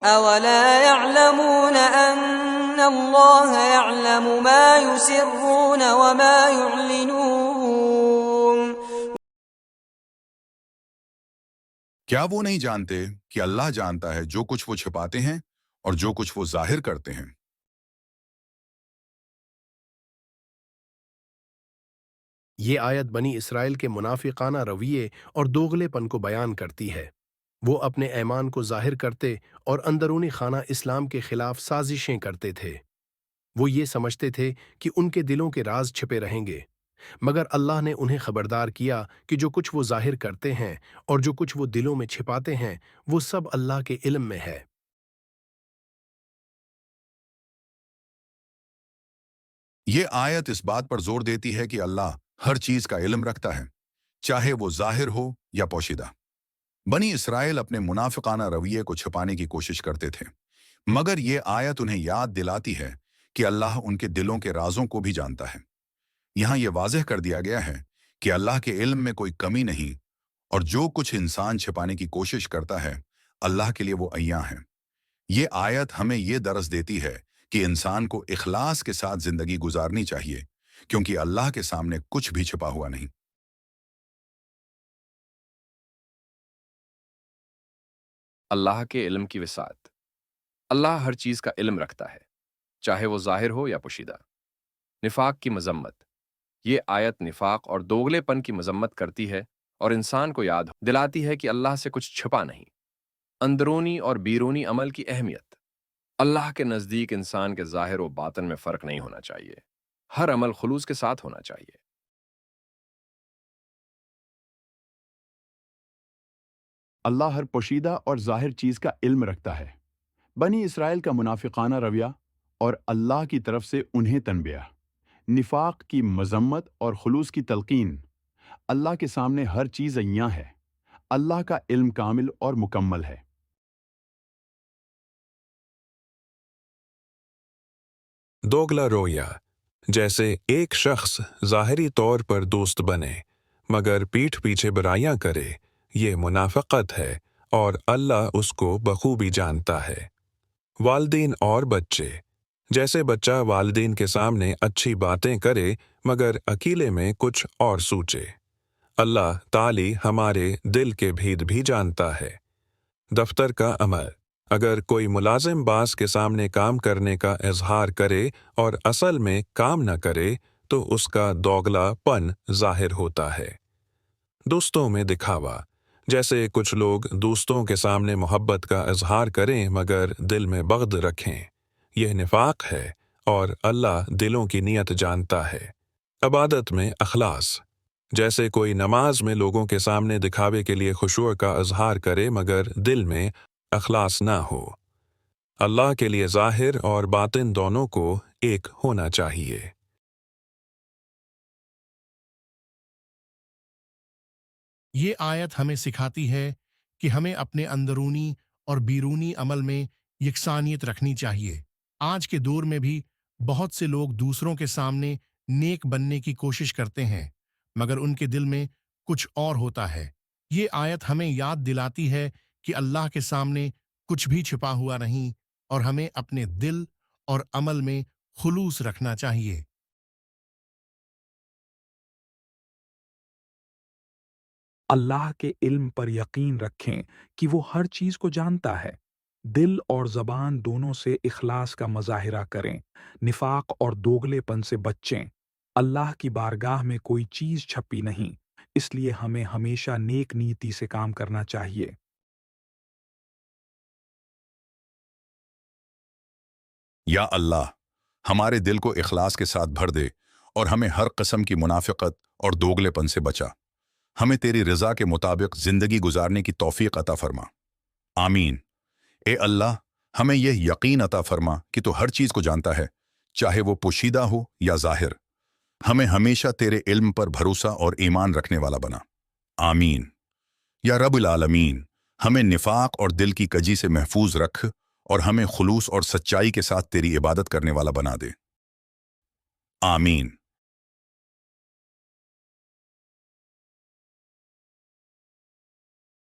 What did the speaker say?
أولا يعلمون أن الله يعلم ما يسرون وما يعلنون کیا وہ نہیں جانتے کہ اللہ جانتا ہے جو کچھ وہ چھپاتے ہیں اور جو کچھ وہ ظاہر کرتے ہیں؟ یہ آیت بنی اسرائیل کے منافقانہ رویے اور دوغلے پن کو بیان کرتی ہے۔ وہ اپنے ایمان کو ظاہر کرتے اور اندرونی خانہ اسلام کے خلاف سازشیں کرتے تھے۔ وہ یہ سمجھتے تھے کہ ان کے دلوں کے راز چھپے رہیں گے، مگر اللہ نے انہیں خبردار کیا کہ جو کچھ وہ ظاہر کرتے ہیں اور جو کچھ وہ دلوں میں چھپاتے ہیں وہ سب اللہ کے علم میں ہے۔ یہ آیت اس بات پر زور دیتی ہے کہ اللہ ہر چیز کا علم رکھتا ہے، چاہے وہ ظاہر ہو یا پوشیدہ۔ بنی اسرائیل اپنے منافقانہ رویے کو چھپانے کی کوشش کرتے تھے، مگر یہ آیت انہیں یاد دلاتی ہے کہ اللہ ان کے دلوں کے رازوں کو بھی جانتا ہے۔ یہاں یہ واضح کر دیا گیا ہے کہ اللہ کے علم میں کوئی کمی نہیں، اور جو کچھ انسان چھپانے کی کوشش کرتا ہے اللہ کے لیے وہ عیاں ہے۔ یہ آیت ہمیں یہ درس دیتی ہے کہ انسان کو اخلاص کے ساتھ زندگی گزارنی چاہیے، کیونکہ اللہ کے سامنے کچھ بھی چھپا ہوا نہیں۔ اللہ کے علم کی وسعت۔ اللہ ہر چیز کا علم رکھتا ہے، چاہے وہ ظاہر ہو یا پوشیدہ۔ نفاق کی مذمت۔ یہ آیت نفاق اور دوغلے پن کی مذمت کرتی ہے اور انسان کو یاد دلاتی ہے کہ اللہ سے کچھ چھپا نہیں۔ اندرونی اور بیرونی عمل کی اہمیت۔ اللہ کے نزدیک انسان کے ظاہر و باطن میں فرق نہیں ہونا چاہیے، ہر عمل خلوص کے ساتھ ہونا چاہیے۔ اللہ ہر پوشیدہ اور ظاہر چیز کا علم رکھتا ہے۔ بنی اسرائیل کا منافقانہ رویہ اور اللہ کی طرف سے انہیں تنبیہ، نفاق کی مذمت اور خلوص کی تلقین۔ اللہ کے سامنے ہر چیز عیاں ہے، اللہ کا علم کامل اور مکمل ہے۔ دوگلا رویہ، جیسے ایک شخص ظاہری طور پر دوست بنے مگر پیٹھ پیچھے برائیاں کرے، یہ منافقت ہے اور اللہ اس کو بخوبی جانتا ہے۔ والدین اور بچے، جیسے بچہ والدین کے سامنے اچھی باتیں کرے مگر اکیلے میں کچھ اور سوچے۔ اللہ تعالی ہمارے دل کے بھید بھی جانتا ہے۔ دفتر کا عمل، اگر کوئی ملازم باس کے سامنے کام کرنے کا اظہار کرے اور اصل میں کام نہ کرے تو اس کا دوگلا پن ظاہر ہوتا ہے۔ دوستوں میں دکھاوا، جیسے کچھ لوگ دوستوں کے سامنے محبت کا اظہار کریں مگر دل میں بغض رکھیں، یہ نفاق ہے اور اللہ دلوں کی نیت جانتا ہے۔ عبادت میں اخلاص، جیسے کوئی نماز میں لوگوں کے سامنے دکھاوے کے لیے خشوع کا اظہار کرے مگر دل میں اخلاص نہ ہو۔ اللہ کے لیے ظاہر اور باطن دونوں کو ایک ہونا چاہیے۔ یہ آیت ہمیں سکھاتی ہے کہ ہمیں اپنے اندرونی اور بیرونی عمل میں یکسانیت رکھنی چاہیے۔ آج کے دور میں بھی بہت سے لوگ دوسروں کے سامنے نیک بننے کی کوشش کرتے ہیں مگر ان کے دل میں کچھ اور ہوتا ہے۔ یہ آیت ہمیں یاد دلاتی ہے کہ اللہ کے سامنے کچھ بھی چھپا ہوا نہیں اور ہمیں اپنے دل اور عمل میں خلوص رکھنا چاہیے۔ اللہ کے علم پر یقین رکھیں کہ وہ ہر چیز کو جانتا ہے۔ دل اور زبان دونوں سے اخلاص کا مظاہرہ کریں، نفاق اور دوگلے پن سے بچیں۔ اللہ کی بارگاہ میں کوئی چیز چھپی نہیں، اس لیے ہمیں ہمیشہ نیک نیتی سے کام کرنا چاہیے۔ یا اللہ ہمارے دل کو اخلاص کے ساتھ بھر دے اور ہمیں ہر قسم کی منافقت اور دوگلے پن سے بچا۔ ہمیں تیری رضا کے مطابق زندگی گزارنے کی توفیق عطا فرما۔ آمین۔ اے اللہ ہمیں یہ یقین عطا فرما کہ تو ہر چیز کو جانتا ہے، چاہے وہ پوشیدہ ہو یا ظاہر۔ ہمیں ہمیشہ تیرے علم پر بھروسہ اور ایمان رکھنے والا بنا۔ آمین۔ یا رب العالمین ہمیں نفاق اور دل کی کجی سے محفوظ رکھ اور ہمیں خلوص اور سچائی کے ساتھ تیری عبادت کرنے والا بنا دے۔ آمین۔